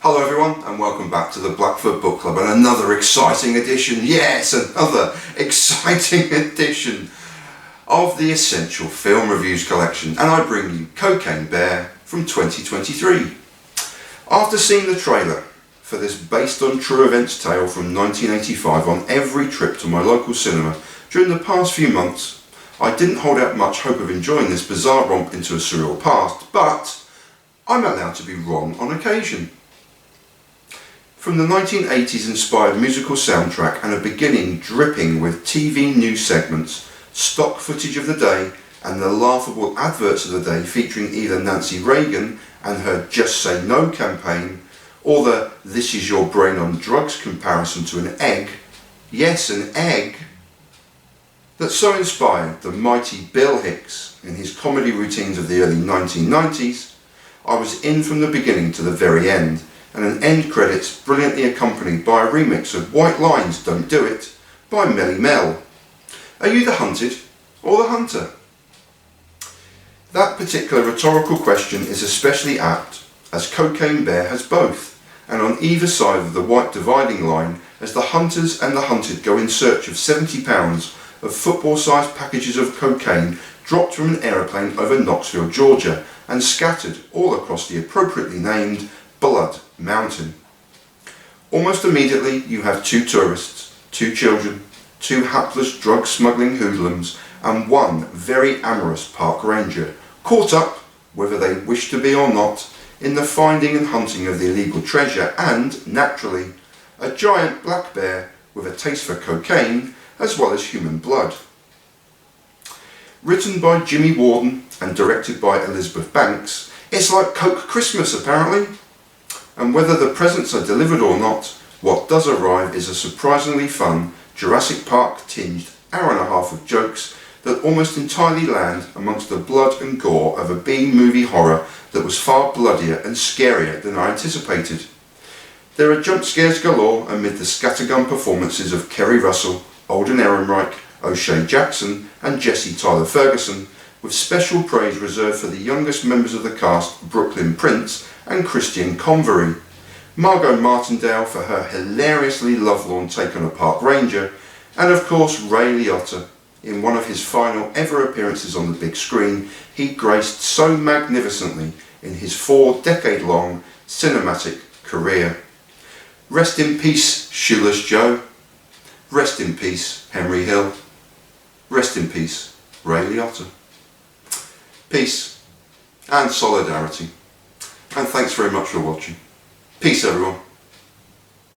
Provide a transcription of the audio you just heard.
Hello everyone and welcome back to the Blackfoot Book Club and another exciting edition, yes, another exciting edition of the Essential Film Reviews collection, and I bring you Cocaine Bear from 2023. After seeing the trailer for this based on true events tale from 1985 on every trip to my local cinema during the past few months, I didn't hold out much hope of enjoying this bizarre romp into a surreal past, but I'm allowed to be wrong on occasion. From the 1980s inspired musical soundtrack and a beginning dripping with TV news segments, stock footage of the day and the laughable adverts of the day featuring either Nancy Reagan and her Just Say No campaign or the This Is Your Brain on Drugs comparison to an egg, yes an egg, that so inspired the mighty Bill Hicks in his comedy routines of the early 1990s, I was in from the beginning to the very end, and an end credits brilliantly accompanied by a remix of White Lines Don't Do It by Melle Mel. Are you the hunted or the hunter? That particular rhetorical question is especially apt as Cocaine Bear has both, and on either side of the white dividing line as the hunters and the hunted go in search of £70 of football-sized packages of cocaine dropped from an aeroplane over Knoxville, Georgia and scattered all across the appropriately named Blood Mountain. Almost immediately you have two tourists, two children, two hapless drug smuggling hoodlums and one very amorous park ranger caught up, whether they wish to be or not, in the finding and hunting of the illegal treasure and, naturally, a giant black bear with a taste for cocaine as well as human blood. Written by Jimmy Warden and directed by Elizabeth Banks, it's like Coke Christmas apparently. And whether the presents are delivered or not, what does arrive is a surprisingly fun Jurassic Park tinged hour and a half of jokes that almost entirely land amongst the blood and gore of a B-movie horror that was far bloodier and scarier than I anticipated. There are jump scares galore amid the scattergun performances of Kerry Russell, Alden Ehrenreich, O'Shea Jackson and Jesse Tyler Ferguson, with special praise reserved for the youngest members of the cast, Brooklyn Prince and Christian Convery, Margot Martindale for her hilariously lovelorn take on a park ranger, and of course Ray Liotta. In one of his final ever appearances on the big screen, he graced so magnificently in his 4-decade-long cinematic career. Rest in peace, Shoeless Joe. Rest in peace, Henry Hill. Rest in peace, Ray Liotta. Peace and solidarity. And thanks very much for watching. Peace everyone.